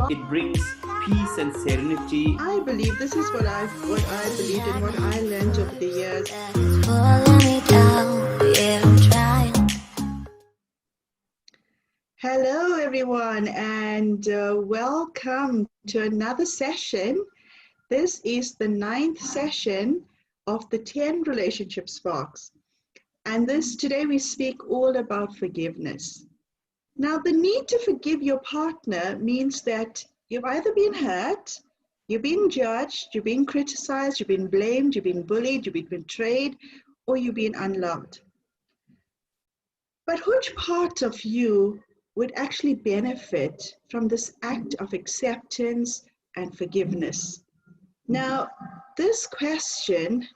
it brings peace and serenity. I believe this is what I believed and what I learned over the years. Hello, everyone, and welcome to another session. This is the 9th session of the 10 Relationship Sparks. And today we speak all about forgiveness. Now, the need to forgive your partner means that you've either been hurt, you've been judged, you've been criticized, you've been blamed, you've been bullied, you've been betrayed, or you've been unloved. But which part of you would actually benefit from this act of acceptance and forgiveness? Now, this question,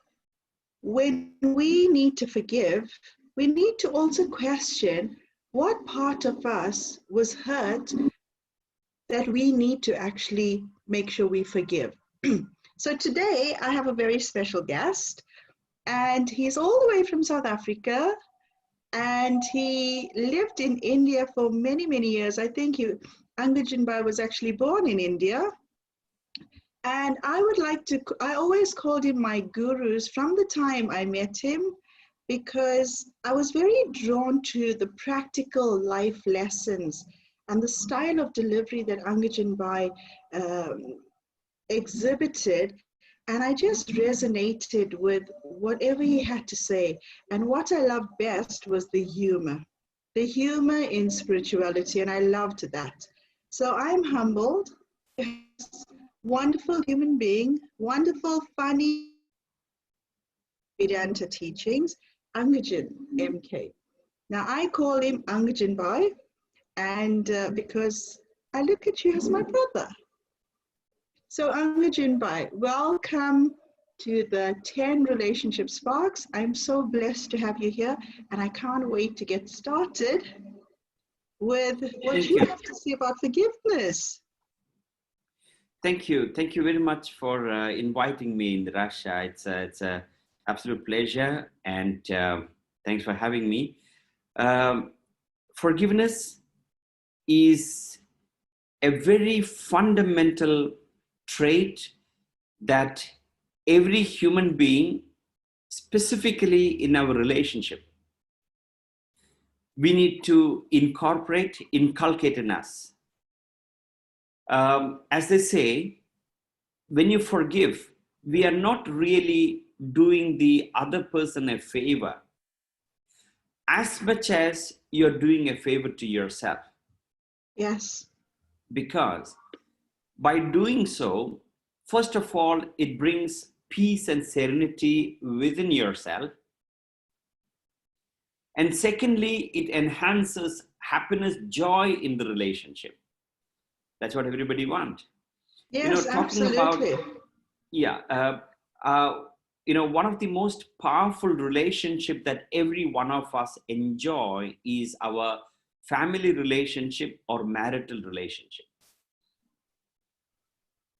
when we need to forgive, we need to also question what part of us was hurt that we need to actually make sure we forgive. So today I have a very special guest, and he's all the way from South Africa, and he lived in India for many, many years. I think Angajanbai was actually born in India. And I always called him my gurus from the time I met him, because I was very drawn to the practical life lessons and the style of delivery that Angajanbai exhibited. And I just resonated with whatever he had to say. And what I loved best was the humor in spirituality. And I loved that. So I'm humbled. Wonderful human being, wonderful, funny Vedanta teachings, Angajan MK. Now I call him Angajanbai, and because I look at you as my brother. So Angajanbai, welcome to the 10 Relationship Sparks. I'm so blessed to have you here, and I can't wait to get started with what you have to say about forgiveness. Thank you. Thank you very much for inviting me, Nirasha. It's an absolute pleasure, and thanks for having me. Forgiveness is a very fundamental trait that every human being, specifically in our relationship, we need to inculcate in us. As they say, when you forgive, we are not really doing the other person a favor as much as you're doing a favor to yourself. Yes. Because by doing so, first of all, it brings peace and serenity within yourself. And secondly, it enhances happiness, joy in the relationship. That's what everybody wants. Yes, absolutely. One of the most powerful relationship that every one of us enjoy is our family relationship or marital relationship.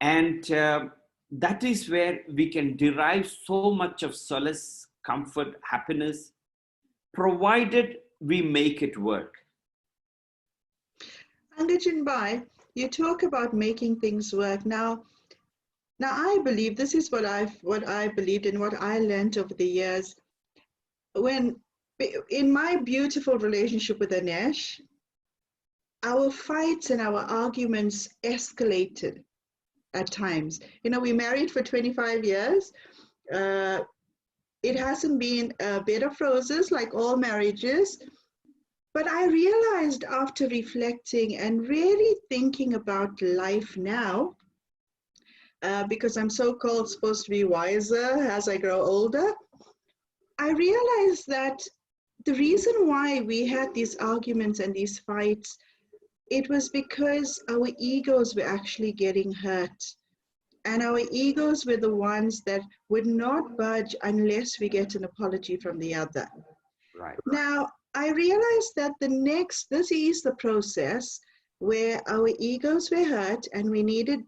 And that is where we can derive so much of solace, comfort, happiness, provided we make it work. Angajanbai, you talk about making things work. Now I believe this is what I believed and what I learned over the years. When in my beautiful relationship with Anesh, our fights and our arguments escalated at times. We married for 25 years. It hasn't been a bed of roses like all marriages. But I realized after reflecting and really thinking about life now, because I'm so-called supposed to be wiser as I grow older, I realized that the reason why we had these arguments and these fights, it was because our egos were actually getting hurt. And our egos were the ones that would not budge unless we get an apology from the other. Right. Now, I realized that this is the process where our egos were hurt and we needed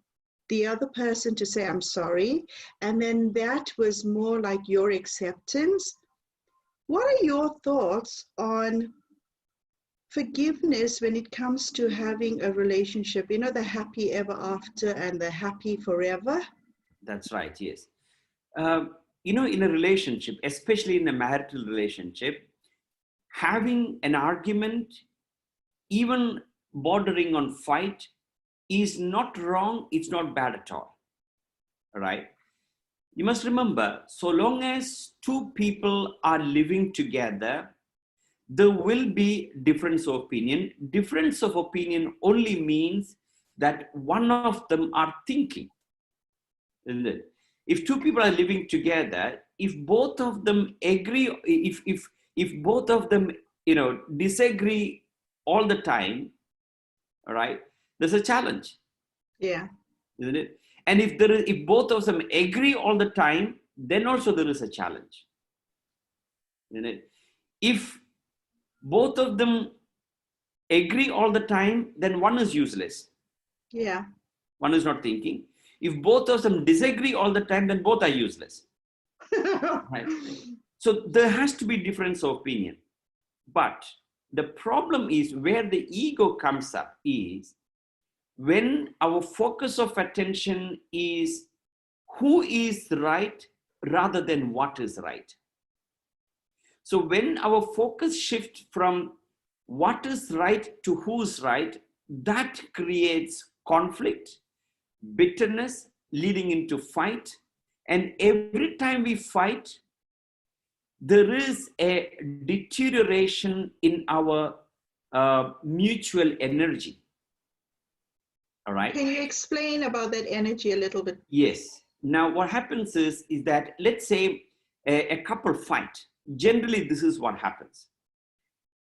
the other person to say, I'm sorry. And then that was more like your acceptance. What are your thoughts on forgiveness when it comes to having a relationship, the happy ever after and the happy forever. That's right, yes. In a relationship, especially in a marital relationship, having an argument, even bordering on fight, is not wrong, it's not bad at all right? You must remember, so long as two people are living together, there will be difference of opinion. Difference of opinion only means that one of them are thinking, isn't it? If two people are living together, if both of them agree, if both of them disagree all the time, all right, there's a challenge, Yeah. isn't it? And if both of them agree all the time, then also there is a challenge, isn't it? If both of them agree all the time, then one is useless. Yeah. One is not thinking. If both of them disagree all the time, then both are useless. Right? So there has to be difference of opinion. But the problem is where the ego comes up is when our focus of attention is who is right rather than what is right. So when our focus shifts from what is right to who's right, that creates conflict, bitterness leading into fight. And every time we fight, there is a deterioration in our mutual energy. All right. Can you explain about that energy a little bit? Yes. Now, what happens is that let's say a couple fight. Generally, this is what happens.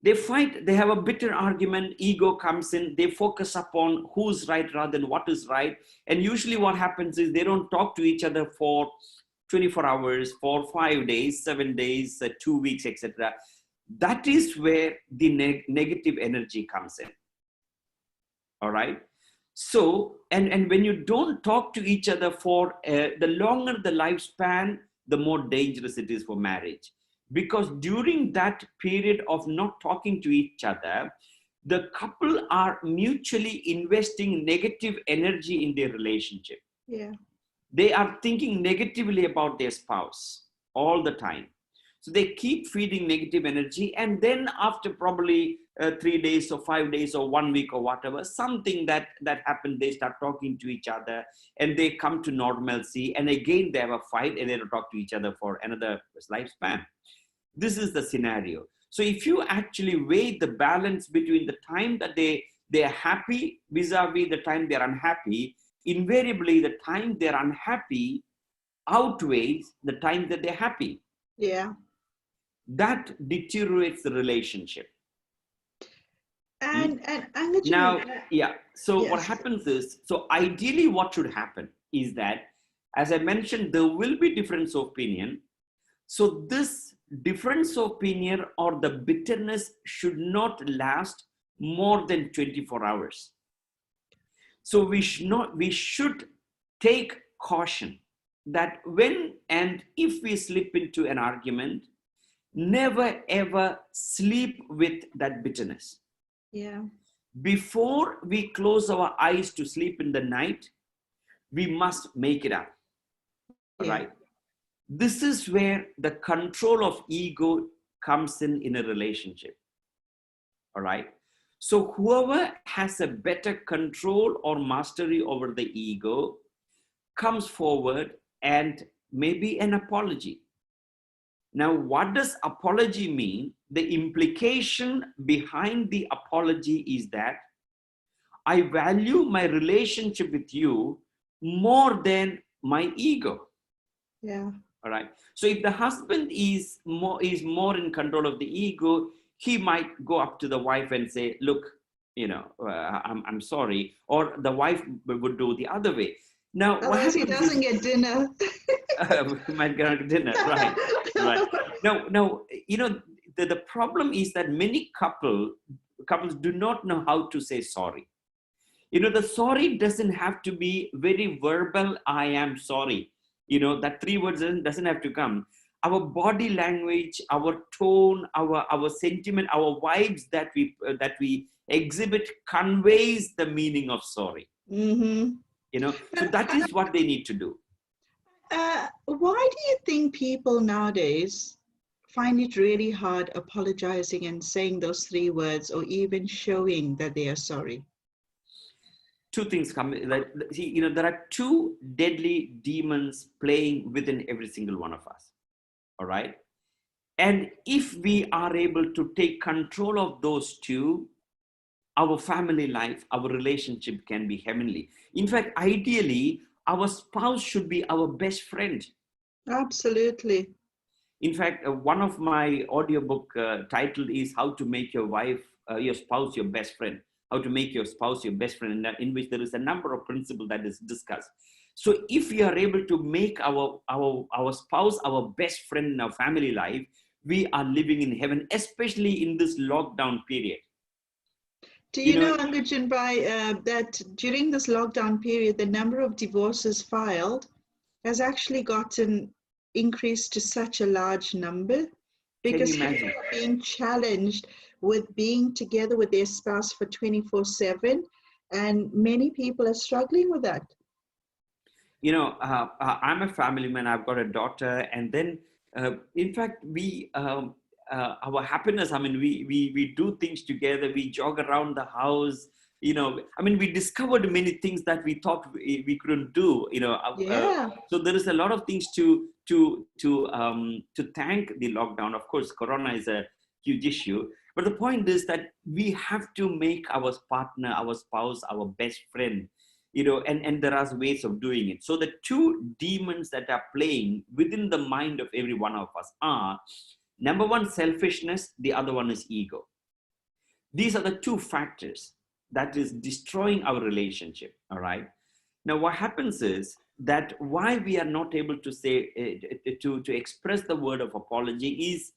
They fight, they have a bitter argument, ego comes in, they focus upon who's right rather than what is right. And usually what happens is they don't talk to each other for 24 hours, for 5 days, 7 days, 2 weeks, etc. That is where the negative energy comes in. All right. So, and when you don't talk to each other for the longer the lifespan, the more dangerous it is for marriage. Because during that period of not talking to each other, the couple are mutually investing negative energy in their relationship. Yeah. They are thinking negatively about their spouse all the time. So they keep feeding negative energy. And then after probably 3 days or 5 days or 1 week or whatever, something that happened, they start talking to each other and they come to normalcy. And again, they have a fight and they don't talk to each other for another lifespan. This is the scenario. So if you actually weigh the balance between the time that they're happy vis-a-vis the time they're unhappy, invariably the time they're unhappy outweighs the time that they're happy. Yeah. That deteriorates the relationship. And Now, yeah. So yes. what happens is, so ideally what should happen is that, as I mentioned, there will be difference of opinion. So this difference of opinion or the bitterness should not last more than 24 hours. So we should take caution that when and if we slip into an argument, never ever sleep with that bitterness. Yeah. Before we close our eyes to sleep in the night, we must make it up. Yeah. Right? This is where the control of ego comes in a relationship. All right. So whoever has a better control or mastery over the ego comes forward and maybe an apology. Now, what does apology mean? The implication behind the apology is that I value my relationship with you more than my ego. Yeah. All right. So if the husband is more in control of the ego, he might go up to the wife and say, "Look, I'm sorry," or the wife would do the other way. Now, what Otherwise, he happens doesn't is get dinner. we might get dinner, right? Right. Now, the problem is that many couples do not know how to say sorry. The sorry doesn't have to be very verbal. I am sorry. That 3 words doesn't have to come. our body language, our tone, our sentiment, our vibes that we exhibit conveys the meaning of sorry. Mm-hmm. So that is what they need to do. Why do you think people nowadays find it really hard apologizing and saying those three words or even showing that they are sorry? Two things come. See, there are two deadly demons playing within every single one of us. All right. And if we are able to take control of those two, our family life, our relationship can be heavenly. In fact, ideally, our spouse should be our best friend. Absolutely. In fact, one of my audiobook titled is How to Make Your Wife, Your Spouse, Your Best Friend. How to make your spouse your best friend, in which there is a number of principles that is discussed. So if we are able to make our spouse our best friend in our family life, we are living in heaven, especially in this lockdown period. Do you know, Angujan Bhai, that during this lockdown period, the number of divorces filed has actually gotten increased to such a large number Can you because people imagine? are being challenged with being together with their spouse for 24/7, and many people are struggling with that. I'm a family man. I've got a daughter, and then, in fact, our happiness. I mean, we do things together. We jog around the house. I mean, we discovered many things that we thought we couldn't do. Yeah. So there is a lot of things to thank the lockdown. Of course, Corona is a huge issue, but the point is that we have to make our partner, our spouse, our best friend. And there are ways of doing it. So the two demons that are playing within the mind of every one of us are, number one, selfishness. The other one is ego. These are the two factors that is destroying our relationship. All right. Now, what happens is that why we are not able to say to express the word of apology is,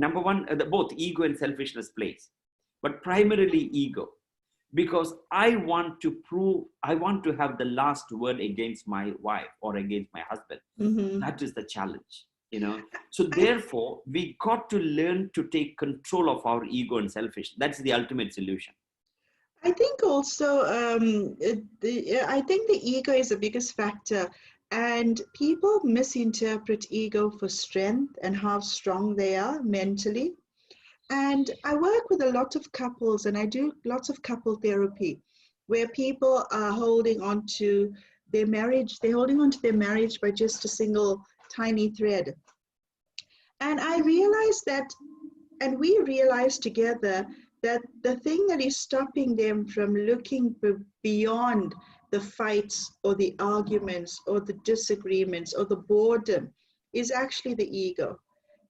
number one, both ego and selfishness plays, but primarily ego, because I want to have the last word against my wife or against my husband. Mm-hmm. That is the challenge. So I therefore, we got to learn to take control of our ego and selfish. That's the ultimate solution. I think also I think the ego is the biggest factor, and people misinterpret ego for strength and how strong they are mentally. And I work with a lot of couples, and I do lots of couple therapy, where people are holding on to their marriage. They're holding on to their marriage by just a single tiny thread. And I realized that, and we realized together that the thing that is stopping them from looking beyond the fights or the arguments or the disagreements or the boredom is actually the ego.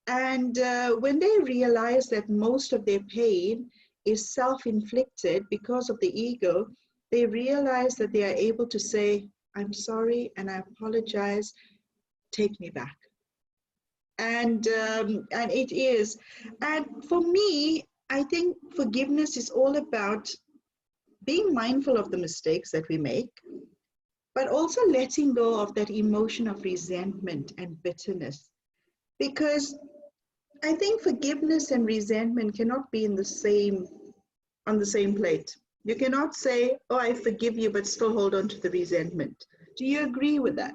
And when they realize that most of their pain is self-inflicted because of the ego, they realize that they are able to say, I'm sorry and I apologize, take me back. And it is. And for me, I think forgiveness is all about being mindful of the mistakes that we make, but also letting go of that emotion of resentment and bitterness. Because I think forgiveness and resentment cannot be on the same plate. You cannot say, "Oh, I forgive you," but still hold on to the resentment. Do you agree with that?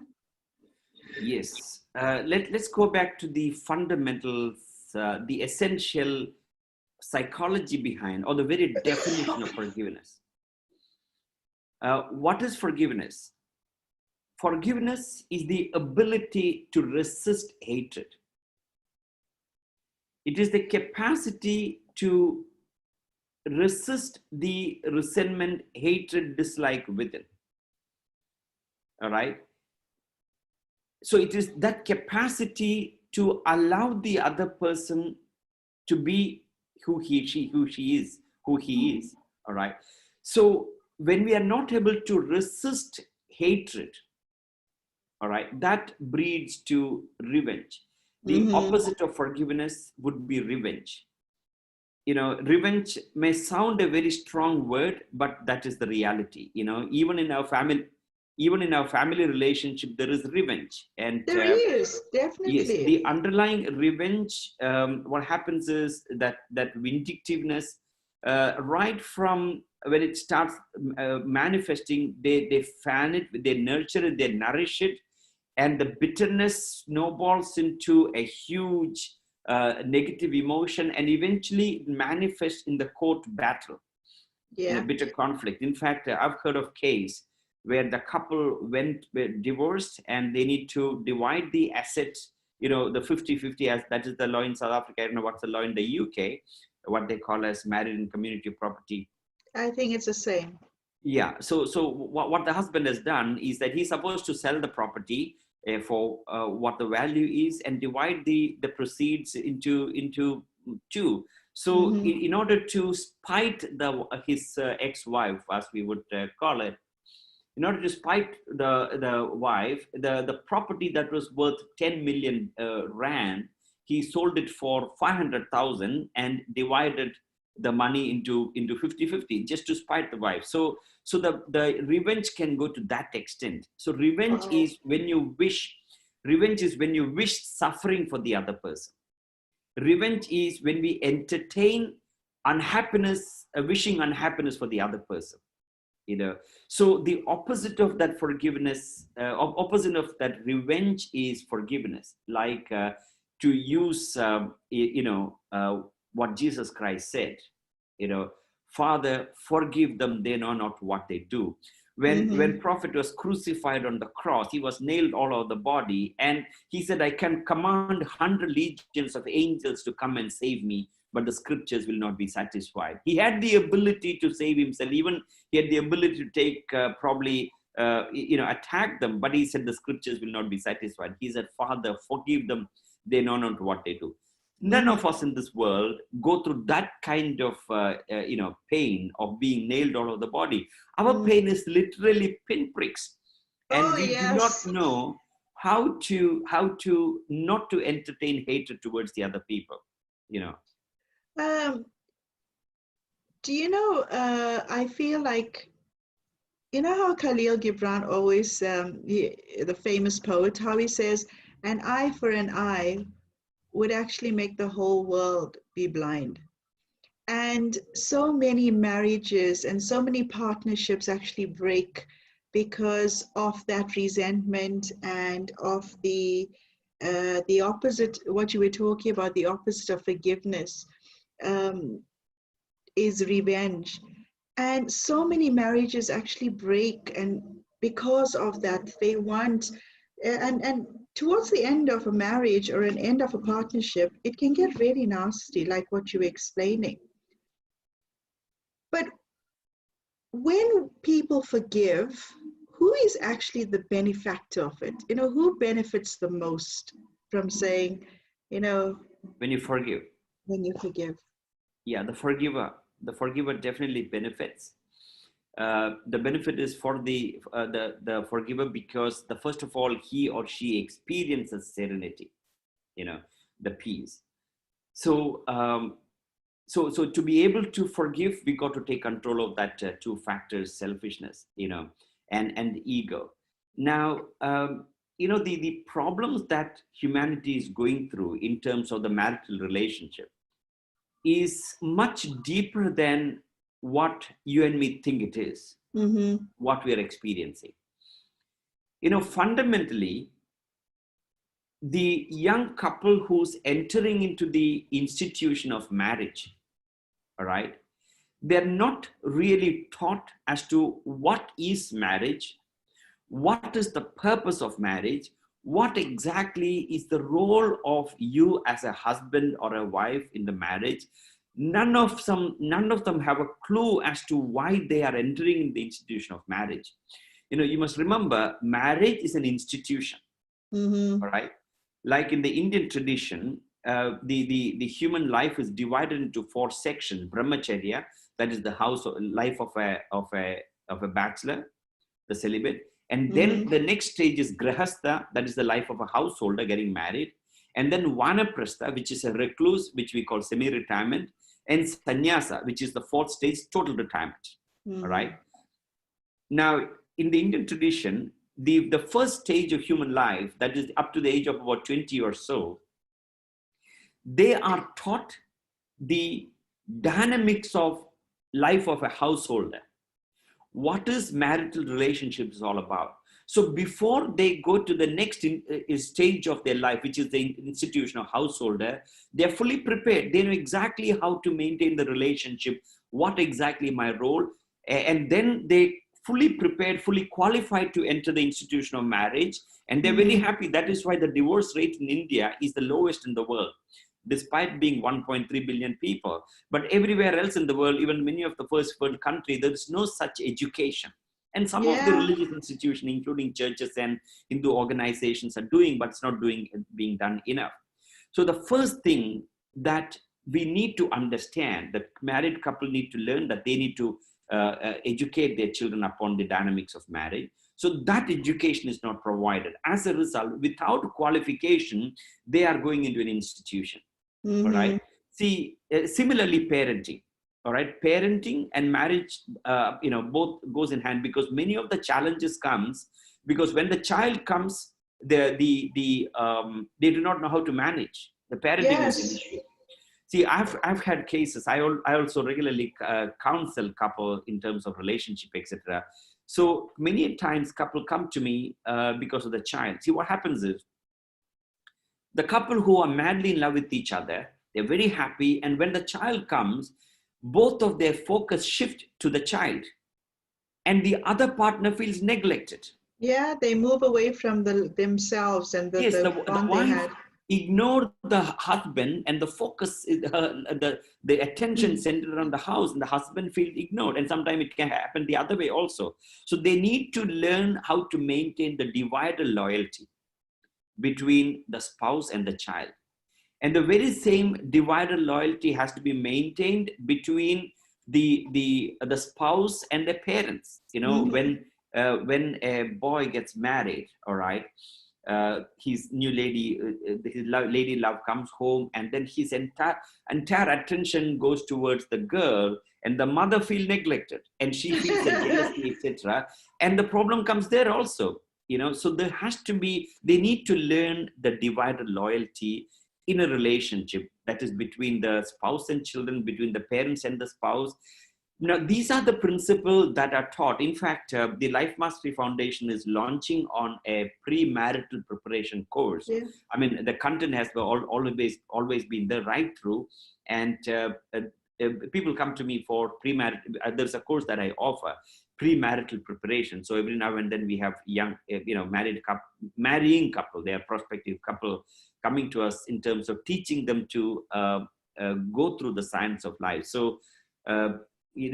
Yes. Let's go back to the fundamentals, the essential psychology behind, or the very definition of forgiveness. What is forgiveness? Forgiveness is the ability to resist hatred. It is the capacity to resist the resentment, hatred, dislike within. All right. So it is that capacity to allow the other person to be who she is, who he is. All right. So when we are not able to resist hatred, all right, that breeds to revenge. The Mm-hmm. opposite of forgiveness would be revenge. Revenge may sound a very strong word, but that is the reality. Even in our family, even in our family relationship, there is revenge. And There is, yes, definitely. the underlying revenge, what happens is that vindictiveness, right from when it starts manifesting, they fan it, they nurture it, they nourish it, and the bitterness snowballs into a huge negative emotion, and eventually it manifests in the court battle, in a Yeah, bitter conflict. In fact, I've heard of case where the couple were divorced and they need to divide the assets, the 50-50, as that is the law in South Africa. I don't know what's the law in the UK, what they call as married and community property. I think it's the same. Yeah. So what the husband has done is that he's supposed to sell the property for what the value is, and divide the proceeds into two. So Mm-hmm. in order to spite his ex-wife, as we would call it, in order to spite the wife, the property that was worth 10 million rand, he sold it for 500,000 and divided the money into 50-50, just to spite the wife. So the revenge can go to that extent. So Wow. revenge is when you wish suffering for the other person. Revenge is when we entertain unhappiness, wishing unhappiness for the other person. So the opposite of that forgiveness, opposite of that revenge, is forgiveness. Like, to use what Jesus Christ said, you know Father, forgive them, they know not what they do. When Mm-hmm. prophet was crucified on the cross, he was nailed all over the body, and he said, I can command 100 legions of angels to come and save me, but the scriptures will not be satisfied. He had the ability to save himself. Even he had the ability to take, probably, attack them, but he said the scriptures will not be satisfied. He said, Father, forgive them, they know not what they do. None Mm-hmm. of us in this world go through that kind of pain of being nailed all over the body. Our Mm. pain is literally pinpricks, and Oh, we do not yes. know how to not to entertain hatred towards the other people you know Um, do you know, I feel like, you know how Khalil Gibran always, the famous poet, how he says, an eye for an eye would actually make the whole world be blind. And so many marriages and so many partnerships actually break because of that resentment and of the opposite, what you were talking about, the opposite of forgiveness, um, is revenge. And so many marriages actually break, and because of that, they want, and towards the end of a marriage or an end of a partnership, it can get really nasty, like what you were explaining. But when people forgive, who is actually the benefactor of it? You know, who benefits the most from saying, you know, when you forgive. when you forgive? Yeah, the forgiver definitely benefits. The benefit is for the forgiver, because the first of all, he or she experiences serenity, you know the peace. So um, so so to be able to forgive, we got to take control of that two factors: selfishness, and ego. Now, the problems that humanity is going through in terms of the marital relationship is much deeper than what you and me think it is, Mm-hmm. what we are experiencing. Fundamentally, the young couple who's entering into the institution of marriage, all right, they're not really taught as to what is marriage, what is the purpose of marriage, what exactly is the role of you as a husband or a wife in the marriage. None of them have a clue as to why they are entering in the institution of marriage. You must remember, marriage is an institution, Mm-hmm. all right? Like in the Indian tradition, the human life is divided into four sections: brahmacharya, that is the life of a bachelor, the celibate. And then Mm-hmm. the next stage is grahastha, that is the life of a householder getting married. And then vanaprastha, which is a recluse, which we call semi-retirement. And sannyasa, which is the fourth stage, total retirement. All right. Mm-hmm. Now, in the Indian tradition, the first stage of human life, that is up to the age of about 20 or so, they are taught the dynamics of life of a householder. What is marital relationships all about? So before they go to the next stage of their life, which is the institution of householder, they're fully prepared. They know exactly how to maintain the relationship, what exactly my role, and then they fully prepared, fully qualified to enter the institution of marriage, and they're very happy. That is why the divorce rate in India is the lowest in the world, despite being 1.3 billion people. But everywhere else in the world, even many of the first world countries, there is no such education. And some of the Yeah. religious institutions, including churches and Hindu organizations, are doing, but it's not being done enough. So the first thing that we need to understand, that married couple need to learn, that they need to educate their children upon the dynamics of marriage. So that education is not provided. As a result, without qualification, they are going into an institution. All right. See, similarly, parenting. All right, parenting and marriage, both goes in hand, because many of the challenges comes because when the child comes, they do not know how to manage. The parenting is an Yes. issue. See, I've had cases. I also regularly counsel couple in terms of relationship, etc. So many times couple come to me because of the child. See, what happens is, the couple who are madly in love with each other, they're very happy, and when the child comes, both of their focus shift to the child, and the other partner feels neglected. Yeah, they move away from themselves and Yes, the the bond they wife had. ignore the husband, and the focus is the attention Mm. centered around the house, and the husband feels ignored, and sometimes it can happen the other way also. So they need to learn how to maintain the divided loyalty between the spouse and the child. And the very same divided loyalty has to be maintained between the spouse and the parents. When a boy gets married, all right, his new lady, lady love comes home, and then his entire attention goes towards the girl, and the mother feels neglected, and she feels a jealousy, etc. And the problem comes there also. So there has to be, they need to learn the divided loyalty in a relationship, that is between the spouse and children, between the parents and the spouse. Now, these are the principles that are taught. In fact, the Life Mastery Foundation is launching on a pre-marital preparation course. Yeah. I mean, the content has always been there right through, and people come to me for pre-marital. There's a course that I offer, pre-marital preparation. So every now and then we have young, marrying couple, they are prospective couple coming to us in terms of teaching them to go through the science of life. So.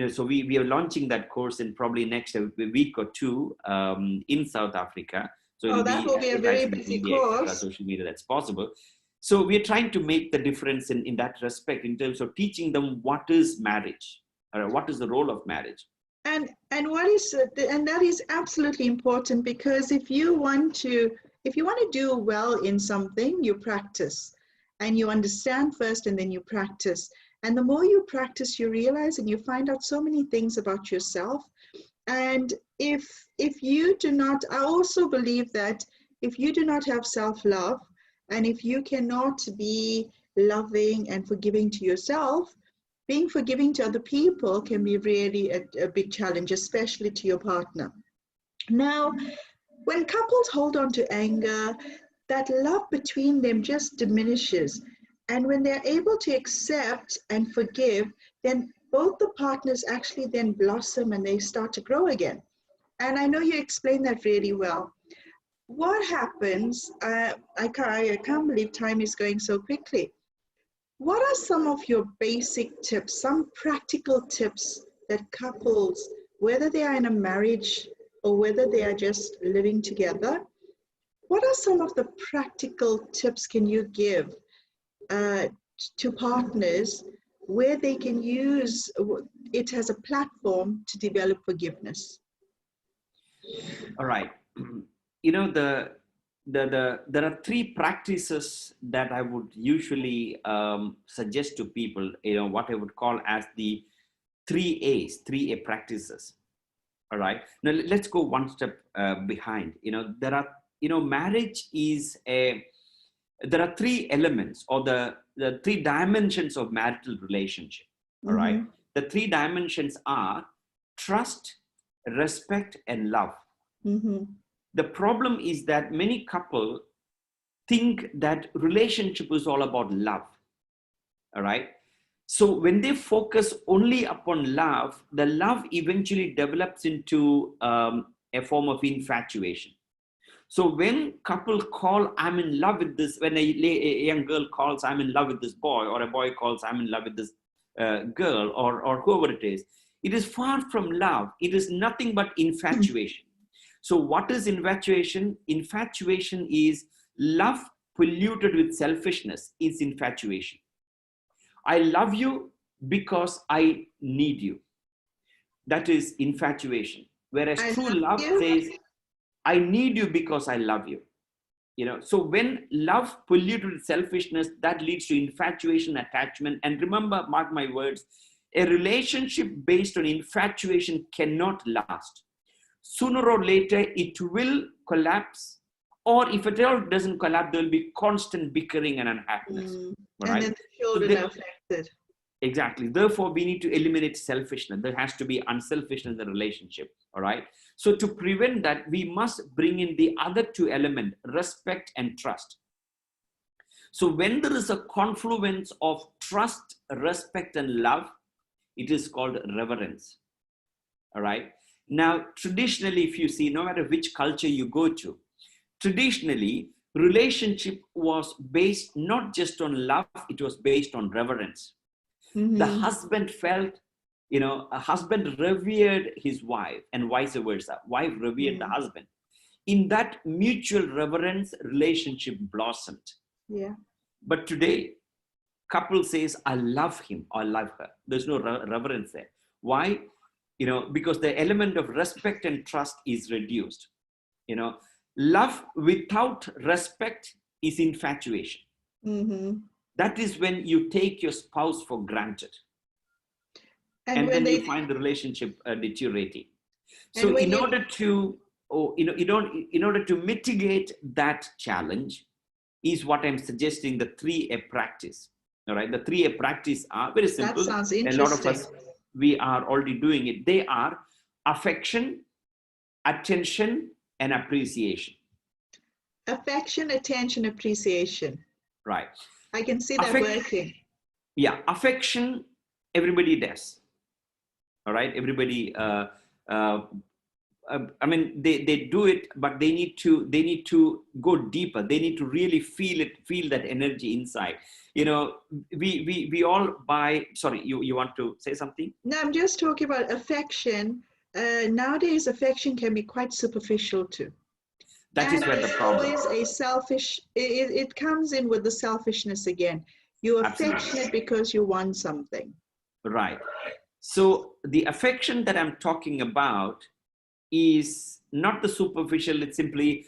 So we are launching that course in probably next week or two in South Africa. So Oh, it'll that be will be a very advertised in busy media, etc., course. social media, that's possible. So we're trying to make the difference in that respect, in terms of teaching them what is marriage, or what is the role of marriage. And what is and that is absolutely important, because if you want to do well in something, you practice, and you understand first, and then you practice. And the more you practice, you realize and you find out so many things about yourself. And if you do not, I also believe that if you do not have self-love, and if you cannot be loving and forgiving to yourself, being forgiving to other people can be really a big challenge, especially to your partner. Now, when couples hold on to anger, that love between them just diminishes. And when they're able to accept and forgive, then both the partners actually then blossom and they start to grow again. And I know you explained that really well. What happens? I can't believe time is going so quickly. What are some of your basic tips, some practical tips that couples, whether they are in a marriage or whether they are just living together, what are some of the practical tips can you give uh, to partners where they can use it as a platform to develop forgiveness? All right. You know, there are three practices that I would usually suggest to people, what I would call as the 3 A practices. All right. Now let's go one step behind. There are, marriage is there are three elements, or the three dimensions of marital relationship. All right. Mm-hmm. The three dimensions are trust, respect, and love. Mm-hmm. The problem is that many couple think that relationship is all about love. All right. So when they focus only upon love, the love eventually develops into a form of infatuation. So when couple call, I'm in love with this, when a young girl calls, I'm in love with this boy, or a boy calls, I'm in love with this girl, or whoever it is far from love. It is nothing but infatuation. So what is infatuation? Infatuation is love polluted with selfishness. Is infatuation. I love you because I need you. That is infatuation. Whereas I true love love you. says, I need you because I love you. So when love polluted with selfishness, that leads to infatuation, attachment. And remember, mark my words, a relationship based on infatuation cannot last. Sooner or later, it will collapse. Or if it all doesn't collapse, there will be constant bickering and unhappiness. Mm. All And right. then the So children are affected. exactly. Therefore, we need to eliminate selfishness. There has to be unselfishness in the relationship. All right. So to prevent that, we must bring in the other two elements, respect and trust. So when there is a confluence of trust, respect, and love, it is called reverence. All right. Now, traditionally, if you see, no matter which culture you go to, traditionally, relationship was based not just on love, it was based on reverence. The Mm-hmm. husband felt, a husband revered his wife, and vice versa. Wife revered the Mm. husband. In that mutual reverence, relationship blossomed. Yeah. But today, couple says, I love him or love her. There's no reverence there. Why? Because the element of respect and trust is reduced. Love without respect is infatuation. Mm-hmm. That is when you take your spouse for granted, And and when then you they find the relationship deteriorating. and So when in you order to, in order to mitigate that challenge, is what I'm suggesting, the 3A practice. All right, the 3A practice are very that simple. sounds A lot of interesting. us, we are already doing it. They are affection, attention, and appreciation. Affection, attention, appreciation. Right. I can see that Affect, working. yeah, affection, everybody does. All right, everybody. Uh, I mean, they do it, but they need to go deeper. They need to really feel that energy inside. We all buy. Sorry, you want to say something? No, I'm just talking about affection. Nowadays, affection can be quite superficial too. That And is where the there's problem. always a selfish, it comes in with the selfishness again. You're Absolutely. affectionate because you want something. Right. So the affection that I'm talking about is not the superficial. It's simply,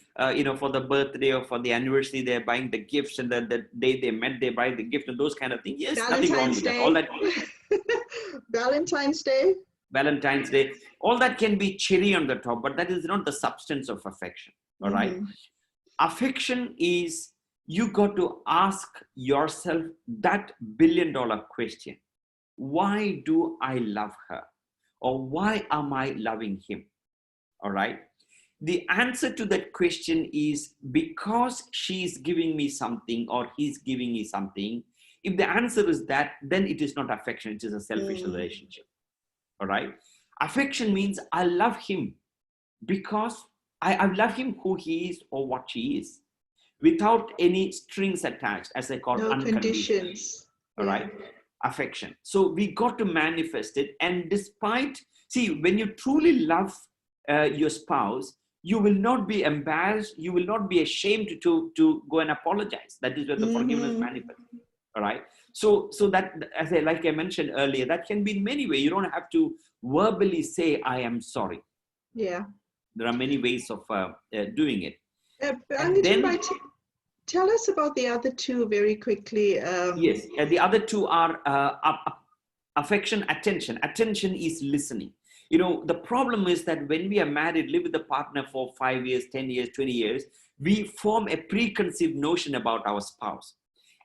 for the birthday or for the anniversary, they're buying the gifts, and the day they met, they buy the gift and those kind of things. Yes, nothing wrong Valentine's with that. All Day. that, Valentine's Day. Valentine's Day, all that can be cherry on the top, but that is not the substance of affection. All right. Mm-hmm. Affection is, you got to ask yourself that $1 billion question. Why do I love her? Or why am I loving him? All right. The answer to that question is because she's giving me something or he's giving me something. If the answer is that, then it is not affection, it is a selfish Mm. relationship. All right. Affection means I love him because I love him who he is or what she is, without any strings attached, as I call No unconditional. conditions. All Yeah. right. Affection. So we got to manifest it. And when you truly love your spouse, you will not be embarrassed. You will not be ashamed to go and apologize. That is where the forgiveness Mm-hmm. manifests. All right. So that, like I mentioned earlier, that can be in many ways. You don't have to verbally say, I am sorry. Yeah. There are many ways of doing it. And then, Tell us about the other two very quickly. yes, the other two are affection, attention. Attention is listening. The problem is that when we are married, live with the partner for 5 years, 10 years, 20 years, we form a preconceived notion about our spouse.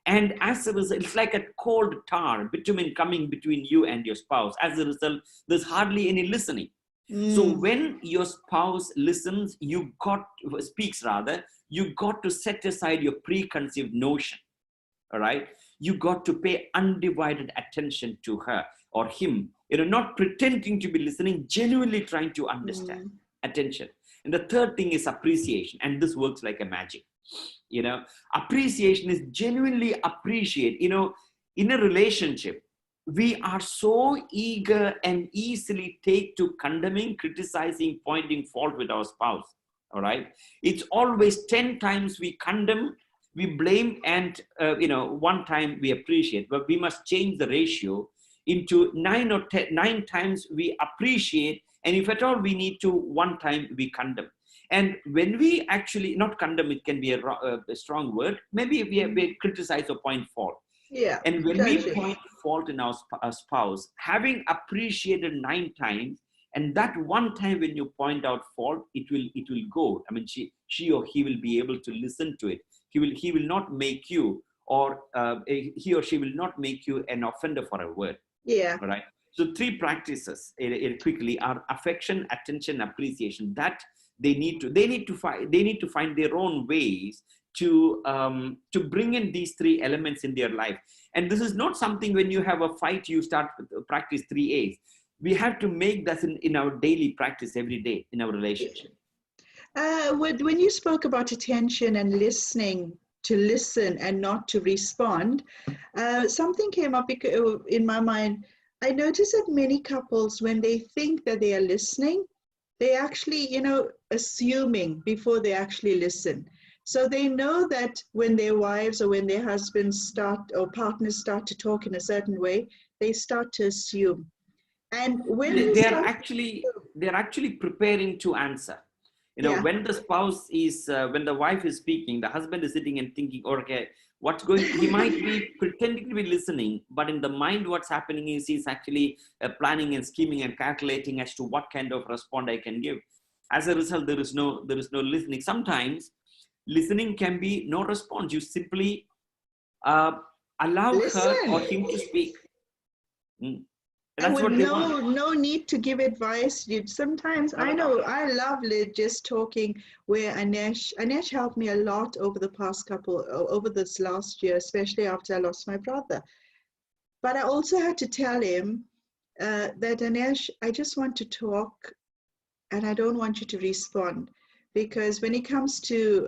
And as a result, it's like a cold tar, bitumen coming between you and your spouse. As a result, there's hardly any listening. So Mm. when your spouse listens, speaks rather, you got to set aside your preconceived notion. All right. You got to pay undivided attention to her or him, not pretending to be listening, genuinely trying to understand. Mm. Attention. And the third thing is appreciation. And this works like a magic. Appreciation is genuinely appreciate. In a relationship, we are so eager and easily take to condemning, criticizing, pointing fault with our spouse. All right. It's always 10 times we condemn, we blame, and one time we appreciate. But we must change the ratio into 9 times we appreciate, and if at all we need to, one time we condemn. And when we actually, not condemn, it can be a strong word, maybe we criticize or point fault. Yeah, And when we judging. point fault in our spouse, having appreciated 9 times, and that one time when you point out fault, it will go. I mean, she or he will be able to listen to it. He will not make you, or he or she will not make you an offender for a word. Yeah. All right. So 3 practices quickly are affection, attention, appreciation. That they need to find their own ways to bring in these 3 elements in their life. And this is not something when you have a fight you start practice 3 A's. We have to make that in our daily practice every day in our relationship. When you spoke about attention and listening, to listen and not to respond, something came up in my mind. I notice that many couples, when they think that they are listening, they actually, assuming before they actually listen. So they know that when their wives or when their husbands start or partners start to talk in a certain way, they start to assume. And when we They're start, actually preparing to answer. yeah, When the spouse is when the wife is speaking, the husband is sitting and thinking, okay, what's going, he might be pretending to be listening, but in the mind what's happening is he's actually planning and scheming and calculating as to what kind of response I can give. As a result, there is no listening. Sometimes listening can be no response. You simply uh, allow her or listen. him to speak. Mm. And That's with what they want. no need to give advice. Sometimes Not I at all. know I love just talking where Anesh helped me a lot over this last year, especially after I lost my brother. But I also had to tell him that Anesh, I just want to talk and I don't want you to respond, because when it comes to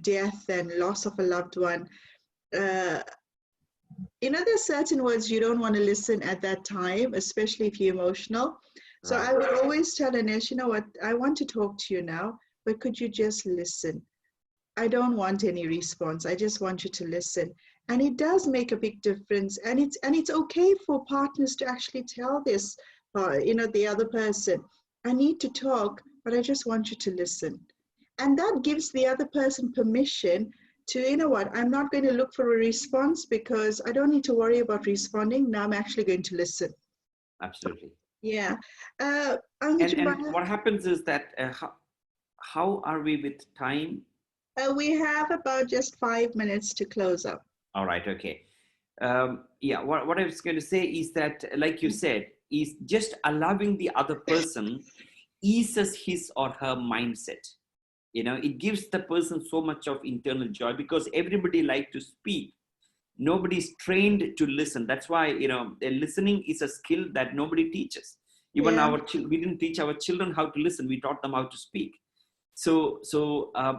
death and loss of a loved one, uh, there's certain words you don't want to listen at that time, especially if you're emotional. So Right. I would always tell Anesh, you know what, I want to talk to you now, but could you just listen? I don't want any response. I just want you to listen. And it does make a big difference. And it's okay for partners to actually tell this, the other person, I need to talk, but I just want you to listen. And that gives the other person permission to, you know what, I'm not going to look for a response because I don't need to worry about responding. Now I'm actually going to listen. Absolutely. Yeah. And what happens is that how are we with time? We have about just 5 minutes to close up. All right. Okay. Yeah. What I was going to say is that, like you said, is just allowing the other person eases his or her mindset. It gives the person so much of internal joy, because everybody like to speak. Nobody's trained to listen. That's why listening is a skill that nobody teaches. Even Yeah. we didn't teach our children how to listen. We taught them how to speak. So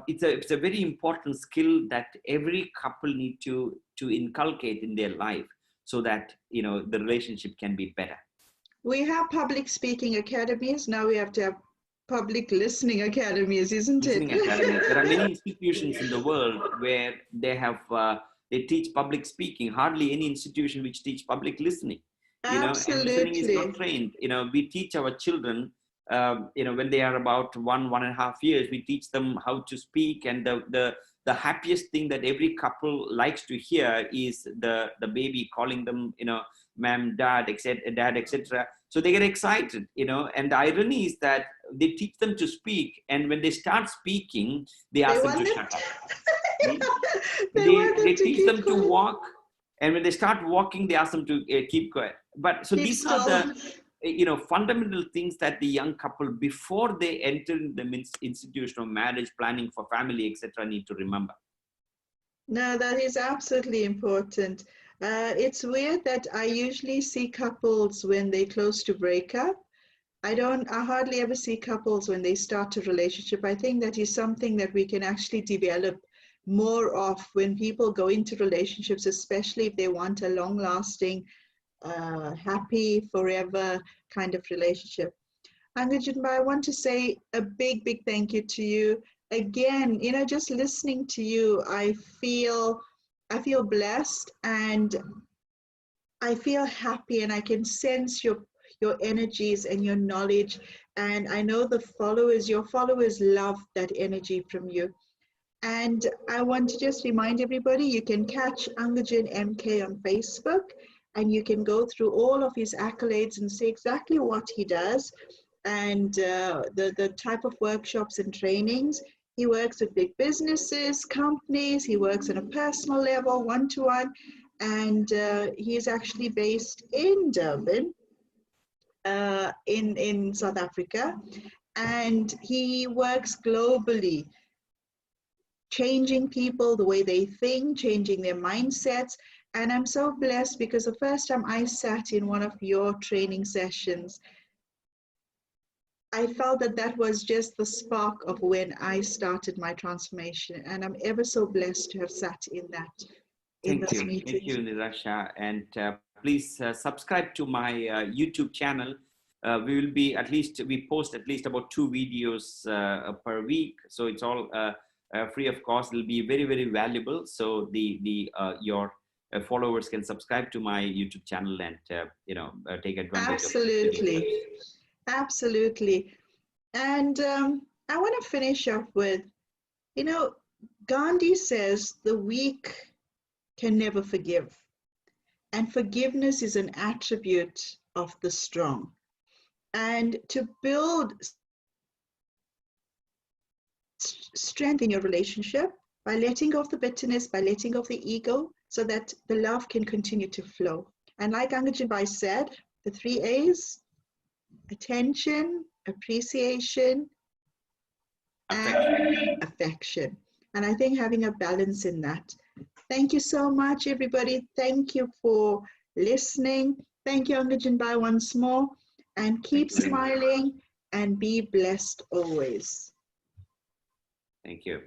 it's a very important skill that every couple need to inculcate in their life, so that the relationship can be better. We have public speaking academies. Now we have to have public listening academies, isn't it? Listening academies. There are many institutions in the world where they teach public speaking. Hardly any institution which teach public listening. And listening is not Absolutely. trained. We teach our children. When they are about 1.5 years, we teach them how to speak. And the happiest thing that every couple likes to hear is the baby calling them, ma'am, dad, etc., So they get excited, and the irony is that they teach them to speak, and when they start speaking, they They ask them to want them. shut up. Hmm? They want them They to teach keep them to quiet, walk, and when they start walking, they ask them to keep quiet. But so keep these are still. the fundamental things that the young couple, before they enter the institution of marriage, planning for family, etc., need to remember. No, that is absolutely important. It's weird that I usually see couples when they're close to breakup. I hardly ever see couples when they start a relationship. I think that is something that we can actually develop more of when people go into relationships, especially if they want a long lasting, happy, forever kind of relationship. Angajinba, I want to say a big, big thank you to you. Again, just listening to you, I feel blessed and I feel happy, and I can sense your energies and your knowledge. And I know your followers love that energy from you. And I want to just remind everybody, you can catch Angajin MK on Facebook, and you can go through all of his accolades and see exactly what he does and the type of workshops and trainings. He works with big businesses, companies, he works on a personal level, one-to-one, and he is actually based in Durban, in South Africa, and he works globally, changing people, the way they think, changing their mindsets. And I'm so blessed because the first time I sat in one of your training sessions, I felt that was just the spark of when I started my transformation. And I'm ever so blessed to have sat in Thank those you. Thank you, meetings. Nirasha. And please subscribe to my YouTube channel. We post at least about 2 videos per week. So it's all free of cost. It'll be very, very valuable. So your followers can subscribe to my YouTube channel and, take advantage of the Absolutely. videos. Absolutely. And I want to finish off with, you know, Gandhi says the weak can never forgive. And forgiveness is an attribute of the strong. And to build strength in your relationship by letting go of the bitterness, by letting go of the ego, so that the love can continue to flow. And like Angajinbai said, the 3 A's: attention, appreciation, Affection. and affection. And I think having a balance in that. Thank you so much, everybody. Thank you for listening. Thank you, Angajinbai, once more. And Thank keep you very much. smiling and be blessed always. Thank you.